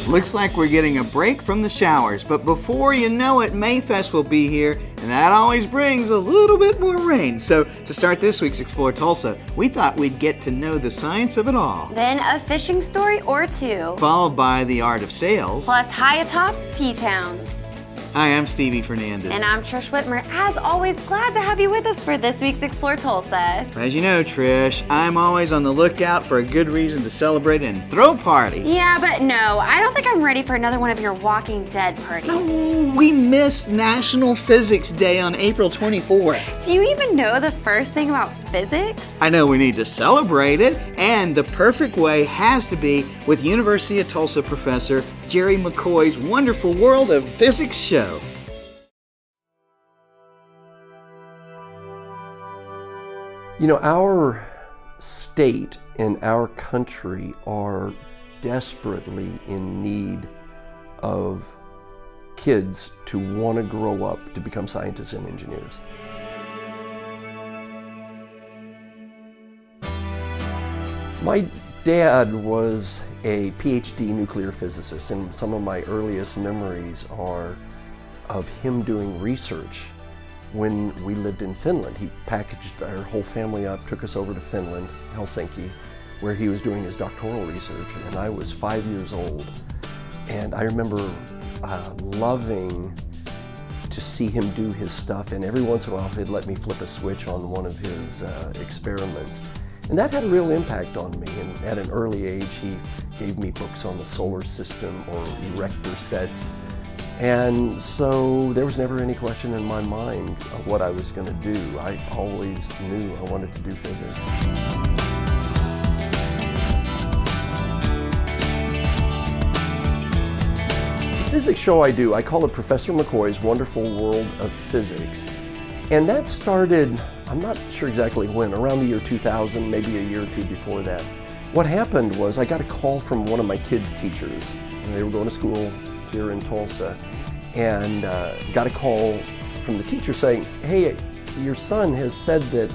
Looks like we're getting a break from the showers, but before you know it, Mayfest will be here, and that always brings a little bit more rain. So to start this week's Explore Tulsa, we thought we'd get to know the science of it all. Then a fishing story or two. Followed by the art of sales. Plus high atop T-Town. Hi, I'm Stevie Fernandez. And I'm Trish Whitmer. As always, glad to have you with us for this week's Explore Tulsa. As you know, Trish, I'm always on the lookout for a good reason to celebrate and throw a party. Yeah, but no, I don't think I'm ready for another one of your Walking Dead parties. No, we missed National Physics Day on April 24th. Do you even know the first thing about physics? I know we need to celebrate it, and the perfect way has to be with University of Tulsa professor Jerry McCoy's wonderful World of Physics show. You know, our state and our country are desperately in need of kids to want to grow up to become scientists and engineers. My dad was a PhD nuclear physicist, and some of my earliest memories are of him doing research when we lived in Finland. He packaged our whole family up, took us over to Finland, Helsinki, where he was doing his doctoral research, and I was 5 years old. And I remember loving to see him do his stuff, and every once in a while he'd let me flip a switch on one of his experiments. And that had a real impact on me, and at an early age he gave me books on the solar system or erector sets. And so there was never any question in my mind of what I was going to do. I always knew I wanted to do physics. The physics show I do, I call it Professor McCoy's Wonderful World of Physics. And that started, I'm not sure exactly when, around the year 2000, maybe a year or two before that. What happened was I got a call from one of my kids' teachers, and they were going to school here in Tulsa, and got a call from the teacher saying, hey, your son has said that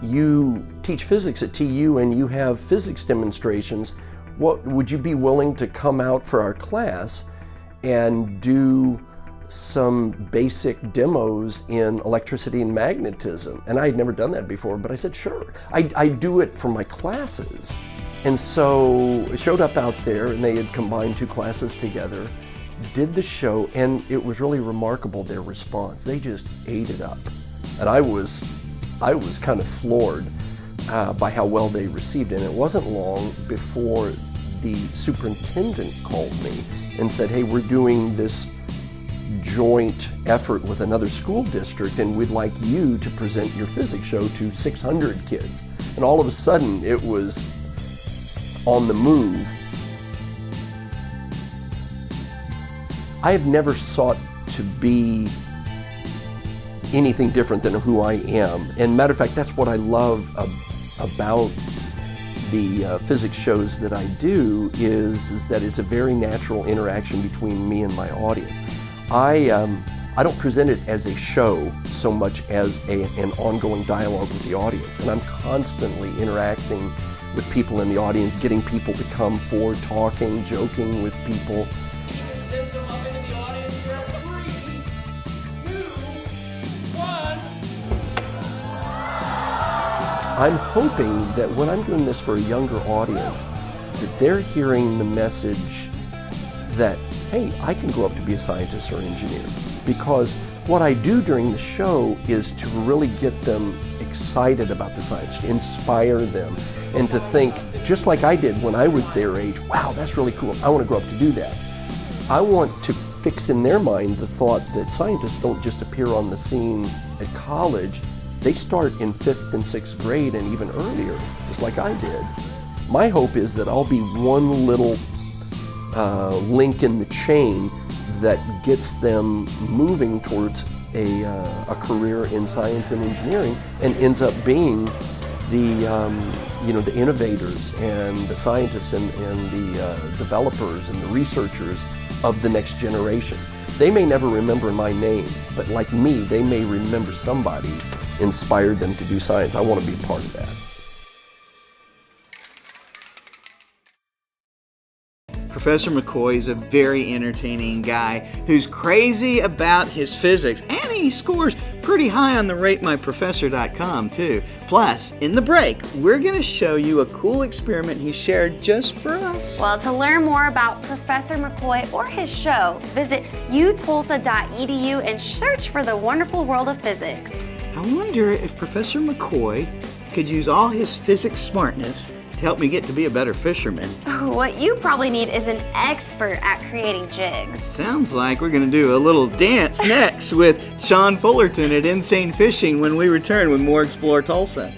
you teach physics at TU and you have physics demonstrations. Would you be willing to come out for our class and do some basic demos in electricity and magnetism? And I had never done that before, but I said, sure. I do it for my classes. And so I showed up out there, and they had combined two classes together, did the show, and it was really remarkable, their response. They just ate it up. And I was kind of floored by how well they received it. And it wasn't long before the superintendent called me and said, hey, we're doing this joint effort with another school district, and we'd like you to present your physics show to 600 kids. And all of a sudden, it was on the move. I have never sought to be anything different than who I am. And matter of fact, that's what I love about the physics shows that I do is that it's a very natural interaction between me and my audience. I don't present it as a show so much as an ongoing dialogue with the audience. And I'm constantly interacting with people in the audience, getting people to come forward, talking, joking with people. I'm hoping that when I'm doing this for a younger audience, that they're hearing the message that, hey, I can grow up to be a scientist or an engineer. Because what I do during the show is to really get them excited about the science, to inspire them, and to think, just like I did when I was their age, wow, that's really cool, I want to grow up to do that. I want to fix in their mind the thought that scientists don't just appear on the scene at college. They start in 5th and 6th grade and even earlier, just like I did. My hope is that I'll be one little link in the chain that gets them moving towards a career in science and engineering, and ends up being the the innovators and the scientists and the developers and the researchers of the next generation. They may never remember my name, but like me, they may remember somebody inspired them to do science. I want to be a part of that. Professor McCoy is a very entertaining guy who's crazy about his physics, and he scores pretty high on the RateMyProfessor.com too. Plus, in the break, we're going to show you a cool experiment he shared just for us. Well, to learn more about Professor McCoy or his show, visit utulsa.edu and search for the wonderful world of physics. I wonder if Professor McCoy could use all his physics smartness to help me get to be a better fisherman. What you probably need is an expert at creating jigs. Sounds like we're going to do a little dance next with Sean Fullerton at Inseine Fishing when we return with more Explore Tulsa.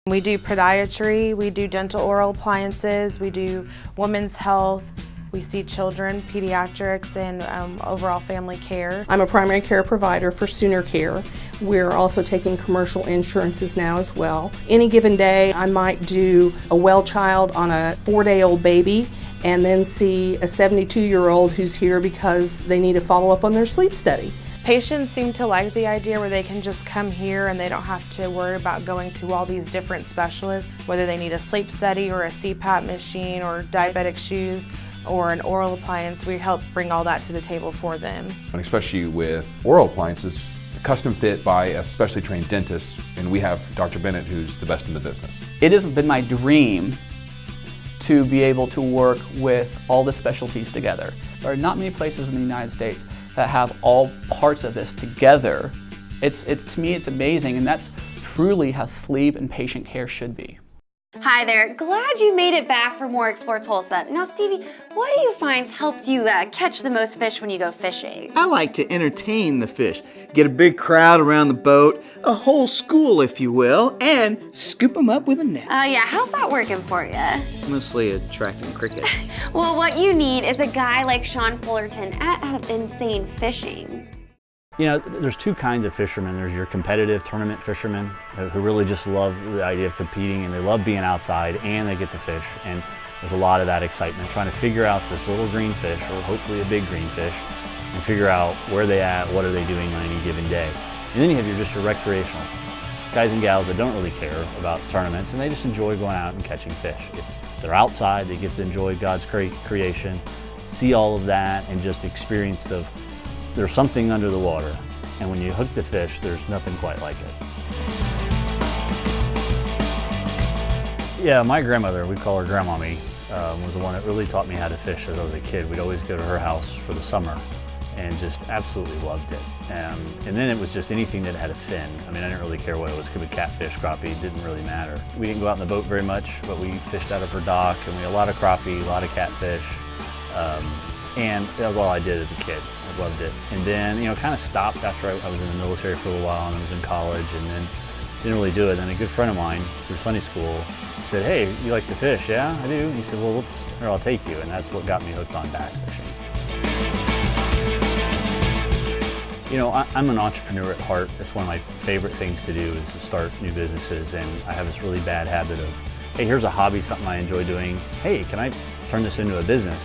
We do podiatry, we do dental oral appliances, we do women's health, we see children, pediatrics, and overall family care. I'm a primary care provider for Sooner Care. We're also taking commercial insurances now as well. Any given day, I might do a well child on a 4-day-old baby and then see a 72-year-old who's here because they need to follow up on their sleep study. Patients seem to like the idea where they can just come here and they don't have to worry about going to all these different specialists, whether they need a sleep study or a CPAP machine or diabetic shoes or an oral appliance. We help bring all that to the table for them. And especially with oral appliances, custom fit by a specially trained dentist, and we have Dr. Bennett, who's the best in the business. It has been my dream to be able to work with all the specialties together. There are not many places in the United States that have all parts of this together. It's to me, it's amazing, and that's truly how sleep and patient care should be. Hi there, glad you made it back for more Explore Tulsa. Now Stevie, what do you find helps you catch the most fish when you go fishing? I like to entertain the fish, get a big crowd around the boat, a whole school if you will, and scoop them up with a net. Oh yeah, how's that working for you? Mostly attracting crickets. Well, what you need is a guy like Sean Fullerton at Inseine Fishing. You know, there's two kinds of fishermen. There's your competitive tournament fishermen who really just love the idea of competing and they love being outside and they get to fish. And there's a lot of that excitement trying to figure out this little green fish or hopefully a big green fish and figure out where they at, what are they doing on any given day. And then you have just your recreational guys and gals that don't really care about tournaments and they just enjoy going out and catching fish. They're outside, they get to enjoy God's creation, see all of that and just experience of there's something under the water, and when you hook the fish, there's nothing quite like it. Yeah, my grandmother, we call her Grandmommy, was the one that really taught me how to fish as I was a kid. We'd always go to her house for the summer and just absolutely loved it. And then it was just anything that had a fin. I mean, I didn't really care what it was. Could be catfish, crappie, it didn't really matter. We didn't go out in the boat very much, but we fished out of her dock, and we had a lot of crappie, a lot of catfish. And that was all I did as a kid. I loved it. And then, you know, kind of stopped after I was in the military for a little while and I was in college and then didn't really do it. And a good friend of mine through Sunday school said, "Hey, you like to fish?" "Yeah, I do." He said, "Well, I'll take you." And that's what got me hooked on bass fishing. You know, I'm an entrepreneur at heart. It's one of my favorite things to do is to start new businesses. And I have this really bad habit of, hey, here's a hobby, something I enjoy doing. Hey, can I turn this into a business?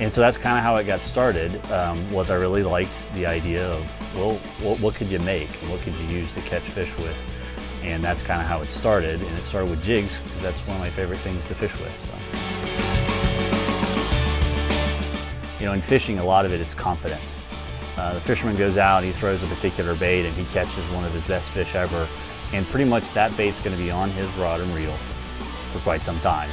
And so that's kind of how it got started, was I really liked the idea of, well, what could you make and what could you use to catch fish with? And that's kind of how it started. And it started with jigs because that's one of my favorite things to fish with. So. You know, in fishing, a lot of it's confident. The fisherman goes out, he throws a particular bait and he catches one of his best fish ever. And pretty much that bait's going to be on his rod and reel for quite some time.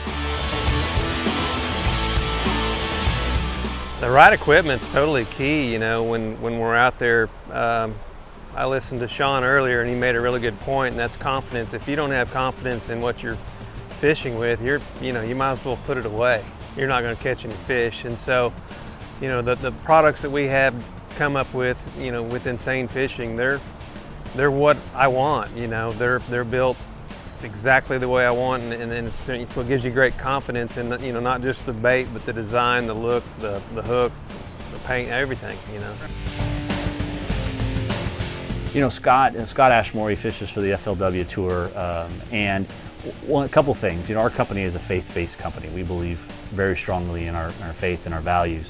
The right equipment's totally key, you know, when we're out there. I listened to Sean earlier and he made a really good point, and that's confidence. If you don't have confidence in what you're fishing with, you might as well put it away. You're not going to catch any fish. And so, you know, the products that we have come up with, you know, with Inseine Fishing, they're what I want, you know, they're built exactly the way I want, and it's what gives you great confidence in, you know, not just the bait, but the design, the look, the hook, the paint, everything, you know. You know, Scott Ashmore, he fishes for the FLW Tour, and a couple things. You know, our company is a faith-based company. We believe very strongly in our faith and our values.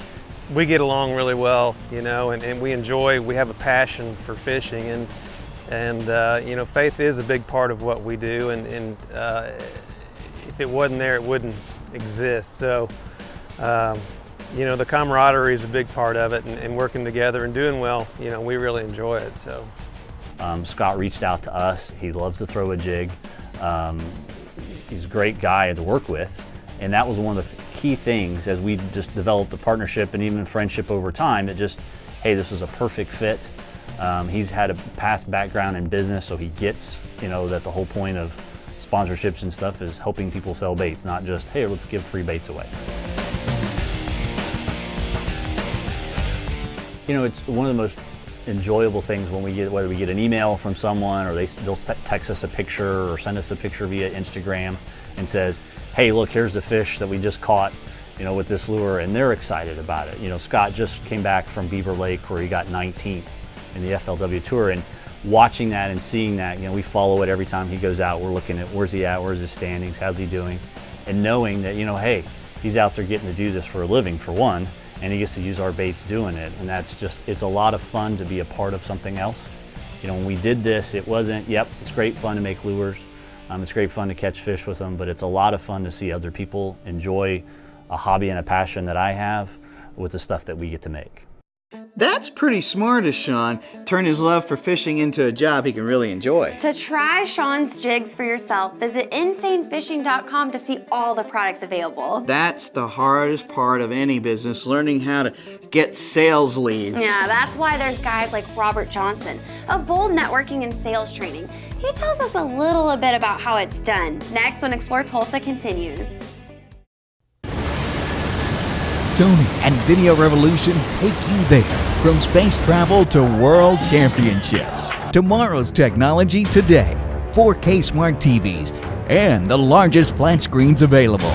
We get along really well, you know, and we have a passion for fishing, and you know, faith is a big part of what we do, and if it wasn't there, it wouldn't exist. So, you know, the camaraderie is a big part of it, and working together and doing well, you know, we really enjoy it. So, Scott reached out to us. He loves to throw a jig. He's a great guy to work with, and that was one of the key things as we just developed a partnership and even friendship over time. That just, hey, this is a perfect fit. He's had a past background in business, so he gets, you know, that the whole point of sponsorships and stuff is helping people sell baits, not just, hey, let's give free baits away. You know, it's one of the most enjoyable things when we get, whether we get an email from someone or they'll text us a picture or send us a picture via Instagram and says, hey, look, here's the fish that we just caught, you know, with this lure, and they're excited about it. You know, Scott just came back from Beaver Lake where he got 19th in the FLW Tour, and watching that and seeing that, you know, we follow it every time he goes out. We're looking at where's he at, where's his standings, how's he doing, and knowing that, you know, hey, he's out there getting to do this for a living, for one, and he gets to use our baits doing it, and that's just, it's a lot of fun to be a part of something else. You know, when we did this, it wasn't, yep, it's great fun to make lures, it's great fun to catch fish with them, but it's a lot of fun to see other people enjoy a hobby and a passion that I have with the stuff that we get to make. That's pretty smart of Sean. Turn his love for fishing into a job he can really enjoy. To try Sean's jigs for yourself, visit InseineFishing.com to see all the products available. That's the hardest part of any business, learning how to get sales leads. Yeah, that's why there's guys like Robert Johnson, a bold networking and sales training. He tells us a little bit about how it's done. Next when Explore Tulsa continues. Sony and Video Revolution take you there. From space travel to world championships. Tomorrow's technology today. 4K smart TVs and the largest flat screens available.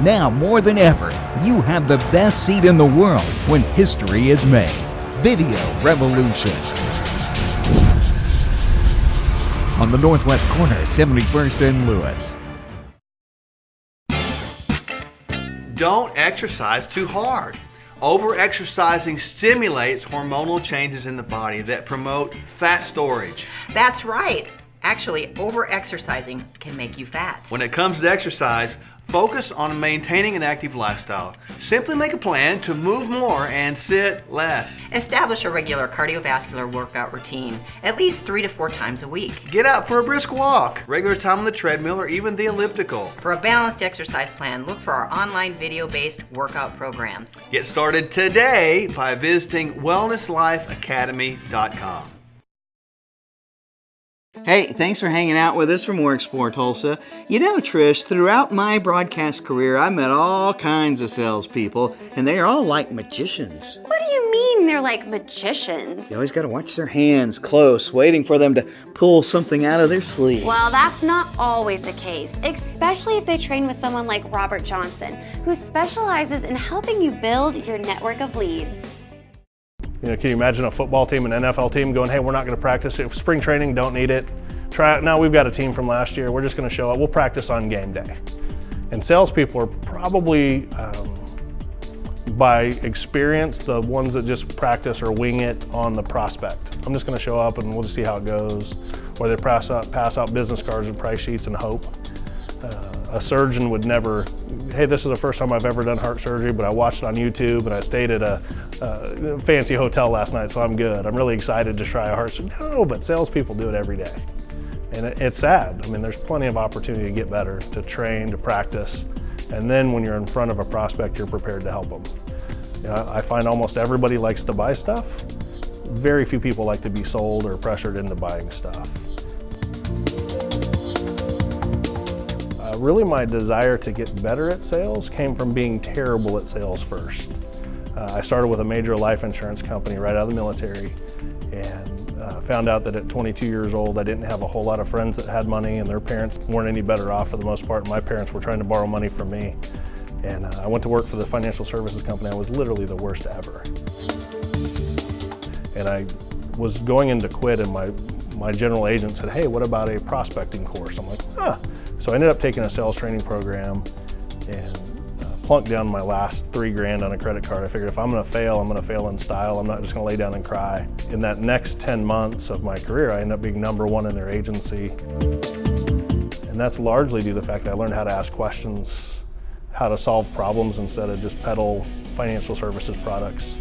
Now more than ever, you have the best seat in the world when history is made. Video Revolution. On the northwest corner, 71st and Lewis. Don't exercise too hard. Over-exercising stimulates hormonal changes in the body that promote fat storage. That's right. Actually, over-exercising can make you fat. When it comes to exercise, focus on maintaining an active lifestyle. Simply make a plan to move more and sit less. Establish a regular cardiovascular workout routine, at least 3 to 4 times a week. Get out for a brisk walk, regular time on the treadmill or even the elliptical. For a balanced exercise plan, look for our online video-based workout programs. Get started today by visiting wellnesslifeacademy.com. Hey, thanks for hanging out with us for more Explore Tulsa. You know, Trish, throughout my broadcast career, I met all kinds of salespeople, and they are all like magicians. What do you mean they're like magicians? You always got to watch their hands close, waiting for them to pull something out of their sleeve. Well, that's not always the case, especially if they train with someone like Robert Johnson, who specializes in helping you build your network of leads. You know, can you imagine a football team, an NFL team going, hey, we're not going to practice it. Spring training, don't need it. Try it. Now we've got a team from last year. We're just going to show up. We'll practice on game day. And salespeople are probably, by experience, the ones that just practice or wing it on the prospect. I'm just going to show up and we'll just see how it goes. Or they pass out business cards and price sheets and hope. A surgeon would never, hey, this is the first time I've ever done heart surgery, but I watched it on YouTube and I stayed at a fancy hotel last night, so I'm good. I'm really excited to try a heart surgery. No, but salespeople do it every day. And it's sad. I mean, there's plenty of opportunity to get better, to train, to practice. And then when you're in front of a prospect, you're prepared to help them. You know, I find almost everybody likes to buy stuff. Very few people like to be sold or pressured into buying stuff. Really, my desire to get better at sales came from being terrible at sales first. I started with a major life insurance company right out of the military, and found out that at 22 years old I didn't have a whole lot of friends that had money, and their parents weren't any better off for the most part. My parents were trying to borrow money from me, and I went to work for the financial services company. I was literally the worst ever. And I was going into quit, and my general agent said, hey, what about a prospecting course? I'm like, huh. So I ended up taking a sales training program and plunked down my last $3,000 on a credit card. I figured if I'm gonna fail, I'm gonna fail in style. I'm not just gonna lay down and cry. In that next 10 months of my career, I ended up being #1 in their agency. And that's largely due to the fact that I learned how to ask questions, how to solve problems instead of just peddle financial services products.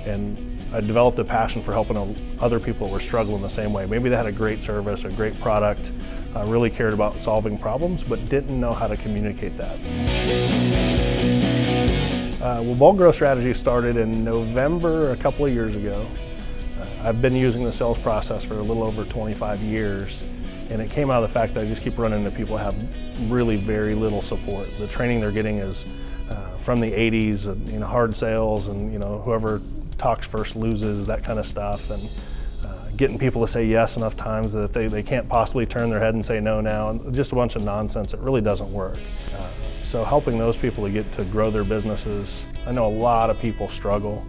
And I developed a passion for helping other people who were struggling the same way. Maybe they had a great service, a great product, really cared about solving problems, but didn't know how to communicate that. Well, Bulk Growth Strategy started in November a couple of years ago. I've been using the sales process for a little over 25 years, and it came out of the fact that I just keep running into people who have really very little support. The training they're getting is from the 80s, and, hard sales, and whoever talks first loses, that kind of stuff, and getting people to say yes enough times that if they can't possibly turn their head and say no now, and just a bunch of nonsense. It really doesn't work. So helping those people to get to grow their businesses, I know a lot of people struggle.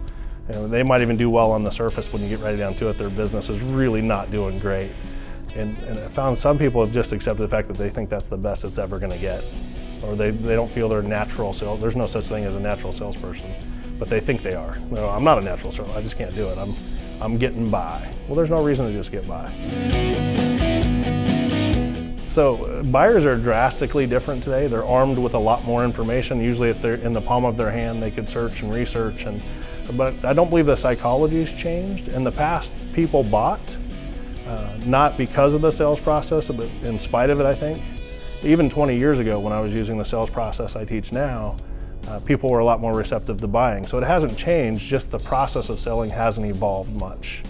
They might even do well on the surface. When you get right down to it, their business is really not doing great. And I found some people have just accepted the fact that they think that's the best it's ever going to get, or they don't feel they're natural sales. There's no such thing as a natural salesperson, but they think they are. No, I'm not a natural salesperson. I just can't do it. I'm getting by. Well, there's no reason to just get by. So buyers are drastically different today. They're armed with a lot more information. Usually if they're in the palm of their hand, they could search and research. But I don't believe the psychology's changed. In the past, people bought, not because of the sales process, but in spite of it, I think. Even 20 years ago, when I was using the sales process I teach now, people were a lot more receptive to buying. So it hasn't changed, just the process of selling hasn't evolved much.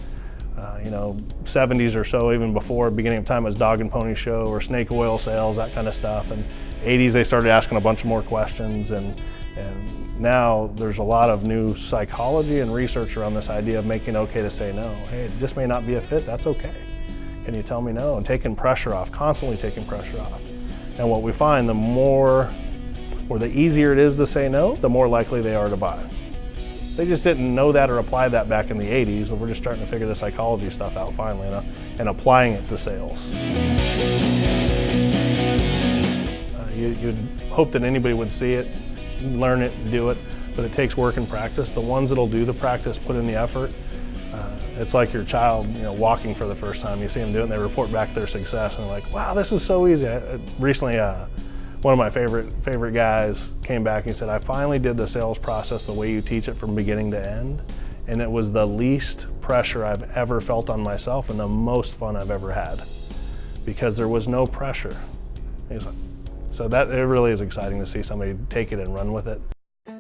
70s or so, even before, beginning of time, was dog and pony show or snake oil sales, that kind of stuff. And 80s, they started asking a bunch more questions. And now there's a lot of new psychology and research around this idea of making okay to say no. Hey, it just may not be a fit, that's okay. Can you tell me no? And taking pressure off, constantly taking pressure off. And what we find, the more or the easier it is to say no, the more likely they are to buy. They just didn't know that or apply that back in the 80s, and we're just starting to figure the psychology stuff out finally, and applying it to sales. You'd hope that anybody would see it, learn it, do it, but it takes work and practice. The ones that'll do the practice, put in the effort, it's like your child, walking for the first time. You see them do it, and they report back their success, and they're like, wow, this is so easy. Recently, one of my favorite guys came back and he said, I finally did the sales process the way you teach it from beginning to end, and it was the least pressure I've ever felt on myself and the most fun I've ever had, because there was no pressure. So that it really is exciting to see somebody take it and run with it.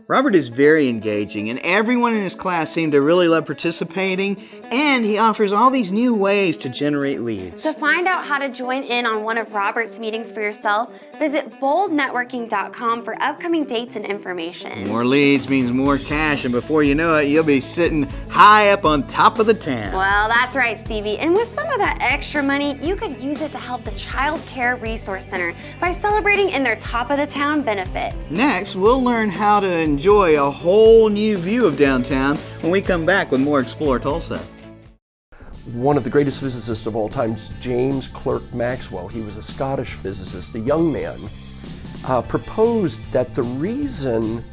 Robert is very engaging, and everyone in his class seemed to really love participating, and he offers all these new ways to generate leads. To find out how to join in on one of Robert's meetings for yourself, visit boldnetworking.com for upcoming dates and information. More leads means more cash, and before you know it, you'll be sitting high up on top of the town. Well, that's right, Stevie. And with some of that extra money, you could use it to help the Child Care Resource Center by celebrating in their top of the town benefits. Next, we'll learn how to enjoy a whole new view of downtown when we come back with more Explore Tulsa. One of the greatest physicists of all time, James Clerk Maxwell, he was a Scottish physicist, a young man, proposed that the reason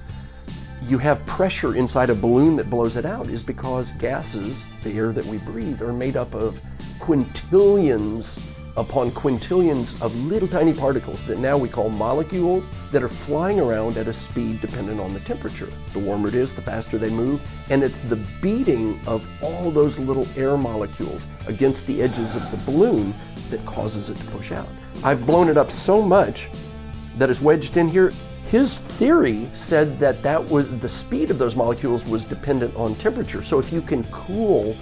you have pressure inside a balloon that blows it out is because gases, the air that we breathe, are made up of quintillions upon quintillions of little tiny particles that now we call molecules that are flying around at a speed dependent on the temperature. The warmer it is, the faster they move, and it's the beating of all those little air molecules against the edges of the balloon that causes it to push out. I've blown it up so much that it's wedged in here. His theory said that was the speed of those molecules was dependent on temperature. So if you can cool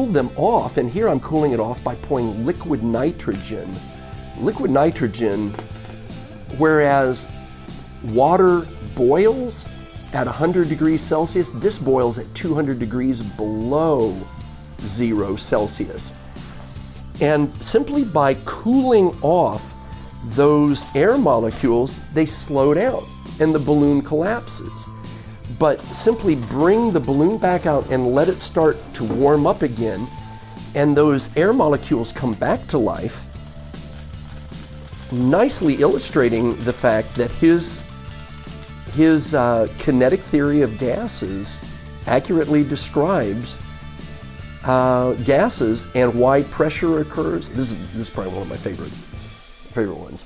them off, and here I'm cooling it off by pouring liquid nitrogen. Liquid nitrogen, whereas water boils at 100 degrees Celsius, this boils at 200 degrees below 0 Celsius. And simply by cooling off those air molecules, they slow down and the balloon collapses. but simply bring the balloon back out and let it start to warm up again, and those air molecules come back to life, nicely illustrating the fact that his kinetic theory of gases accurately describes gases and why pressure occurs. This is probably one of my favorite ones.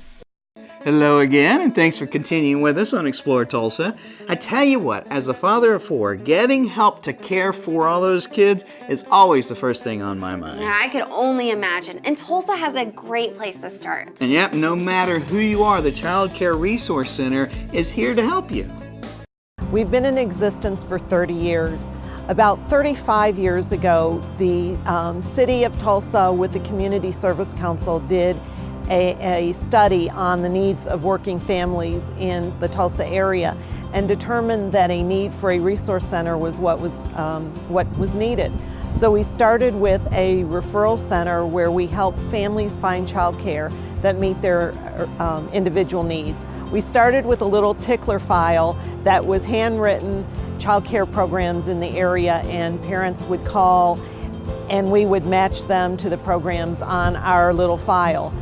Hello again, and thanks for continuing with us on Explore Tulsa. I tell you what, as a father of 4, getting help to care for all those kids is always the first thing on my mind. Yeah, I could only imagine. And Tulsa has a great place to start. And yep, no matter who you are, the Child Care Resource Center is here to help you. We've been in existence for 30 years. About 35 years ago, the City of Tulsa with the Community Service Council did a study on the needs of working families in the Tulsa area and determined that a need for a resource center was what was needed. So we started with a referral center where we help families find child care that meet their individual needs. We started with a little tickler file that was handwritten child care programs in the area, and parents would call and we would match them to the programs on our little file.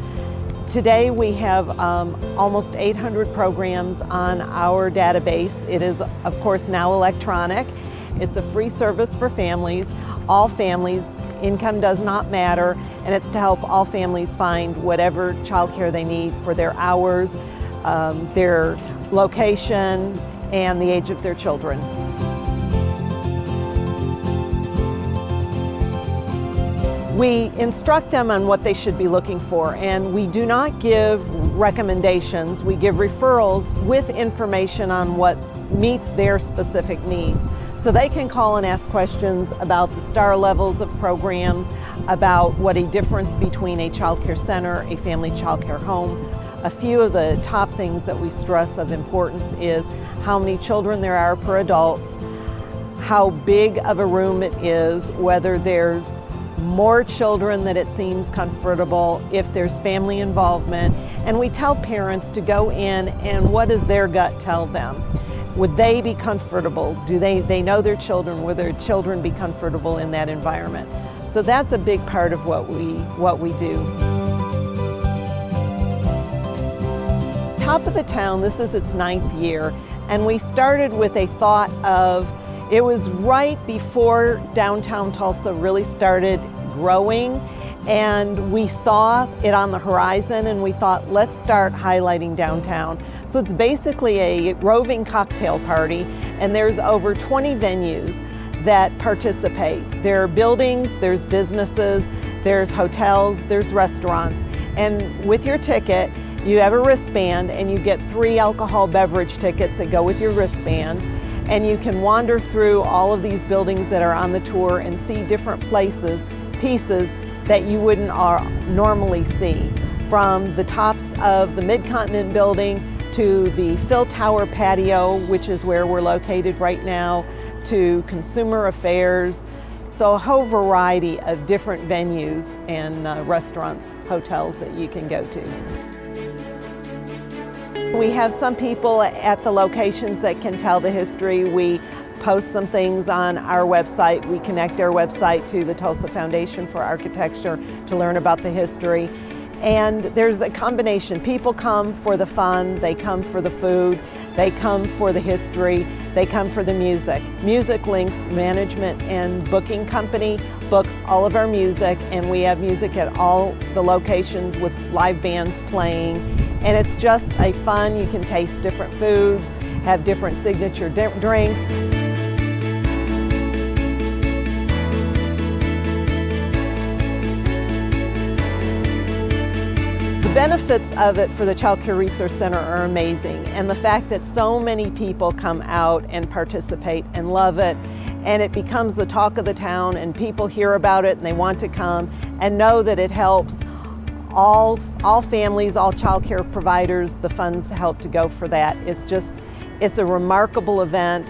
Today we have almost 800 programs on our database. It is, of course, now electronic. It's a free service for families, all families. Income does not matter, and it's to help all families find whatever child care they need for their hours, their location, and the age of their children. We instruct them on what they should be looking for, and we do not give recommendations. We give referrals with information on what meets their specific needs. So they can call and ask questions about the star levels of programs, about what a difference between a child care center, a family child care home. A few of the top things that we stress of importance is how many children there are per adults, how big of a room it is, whether there's more children that it seems comfortable, if there's family involvement, and we tell parents to go in and what does their gut tell them? Would they be comfortable? Do they know their children? Would their children be comfortable in that environment? So that's a big part of what we do. Top of the Town, this is its 9th year, and we started with a thought of, it was right before downtown Tulsa really started growing, and we saw it on the horizon and we thought, let's start highlighting downtown. So it's basically a roving cocktail party, and there's over 20 venues that participate. There are buildings, there's businesses, there's hotels, there's restaurants, and with your ticket you have a wristband and you get 3 alcohol beverage tickets that go with your wristband. And you can wander through all of these buildings that are on the tour and see different pieces that you wouldn't normally see. From the tops of the Mid-Continent building to the Phil Tower patio, which is where we're located right now, to consumer affairs. So a whole variety of different venues and restaurants, hotels that you can go to. We have some people at the locations that can tell the history. We post some things on our website. We connect our website to the Tulsa Foundation for Architecture to learn about the history. And there's a combination. People come for the fun, they come for the food, they come for the history, they come for the music. Music Links Management and Booking Company books all of our music, and we have music at all the locations with live bands playing. And it's just a fun, you can taste different foods, have different signature drinks. The benefits of it for the Child Care Resource Center are amazing, and the fact that so many people come out and participate and love it, and it becomes the talk of the town, and people hear about it and they want to come and know that it helps all families, all child care providers. The funds help to go for that. It's a remarkable event.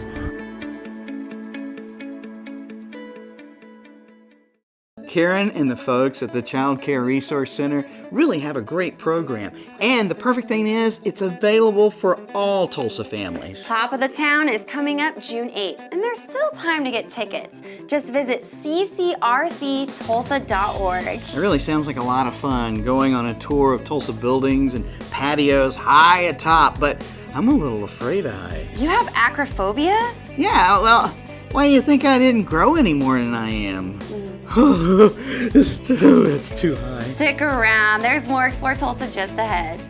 Karen and the folks at the Child Care Resource Center really have a great program. And the perfect thing is, it's available for all Tulsa families. Top of the Town is coming up June 8th, and there's still time to get tickets. Just visit ccrctulsa.org. It really sounds like a lot of fun, going on a tour of Tulsa buildings and patios high atop, but I'm a little afraid of heights. You have acrophobia? Yeah, well, why do you think I didn't grow any more than I am? It's too high. Stick around. There's more Explore Tulsa just ahead.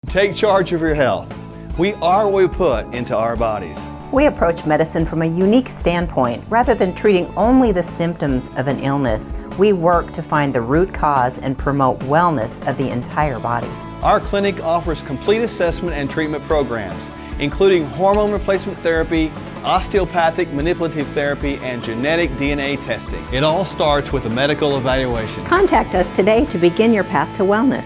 Take charge of your health. We are what we put into our bodies. We approach medicine from a unique standpoint. Rather than treating only the symptoms of an illness, we work to find the root cause and promote wellness of the entire body. Our clinic offers complete assessment and treatment programs, including hormone replacement therapy, osteopathic manipulative therapy, and genetic DNA testing. It all starts with a medical evaluation. Contact us today to begin your path to wellness.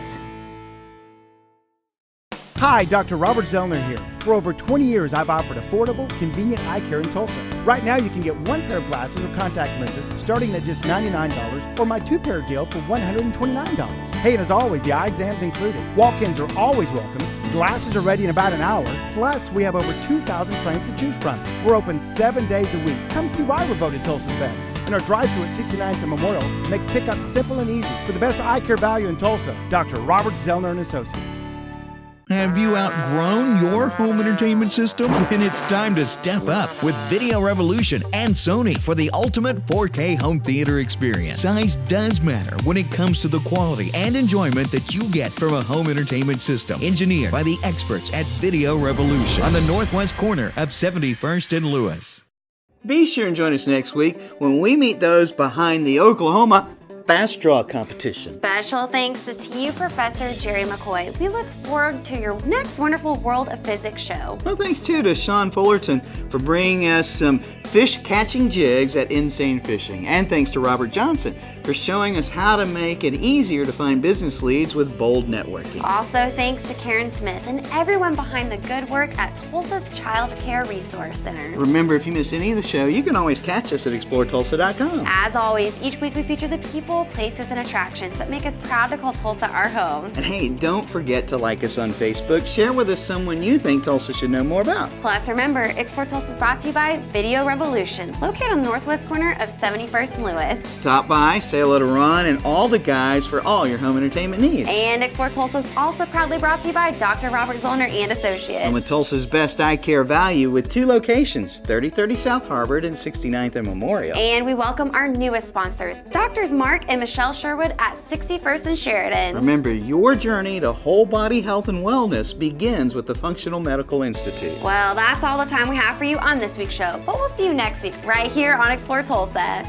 Hi, Dr. Robert Zellner here. For over 20 years, I've offered affordable, convenient eye care in Tulsa. Right now, you can get one pair of glasses or contact lenses starting at just $99, or my two-pair deal for $129. Hey, and as always, the eye exam's included. Walk-ins are always welcome. Glasses are ready in about an hour. Plus, we have over 2,000 frames to choose from. We're open 7 days a week. Come see why we're voted Tulsa's best. And our drive-thru at 69th and Memorial makes pickup simple and easy. For the best eye care value in Tulsa, Dr. Robert Zellner and Associates. Have you outgrown your home entertainment system? Then it's time to step up with Video Revolution and Sony for the ultimate 4K home theater experience. Size does matter when it comes to the quality and enjoyment that you get from a home entertainment system. Engineered by the experts at Video Revolution on the northwest corner of 71st and Lewis. Be sure and join us next week when we meet those behind the Oklahoma Fast Draw Competition. Special thanks to TU Professor Jerry McCoy. We look forward to your next wonderful World of Physics show. Well, thanks too to Sean Fullerton for bringing us some fish catching jigs at Inseine Fishing. And thanks to Robert Johnson for showing us how to make it easier to find business leads with bold networking. Also thanks to Karen Smith and everyone behind the good work at Tulsa's Child Care Resource Center. Remember, if you miss any of the show, you can always catch us at exploretulsa.com. As always, each week we feature the people, places, and attractions that make us proud to call Tulsa our home. And hey, don't forget to like us on Facebook. Share with us someone you think Tulsa should know more about. Plus, remember, Explore Tulsa is brought to you by Video Revolution, located on the northwest corner of 71st and Lewis. Stop by, say hello to Ron and all the guys for all your home entertainment needs. And Explore Tulsa is also proudly brought to you by Dr. Robert Zollner and Associates. And with Tulsa's best eye care value with 2 locations, 3030 South Harvard and 69th and Memorial. And we welcome our newest sponsors, Drs. Mark and Michelle Sherwood at 61st and Sheridan. Remember, your journey to whole body health and wellness begins with the Functional Medical Institute. Well, that's all the time we have for you on this week's show, but we'll see you next week right here on Explore Tulsa.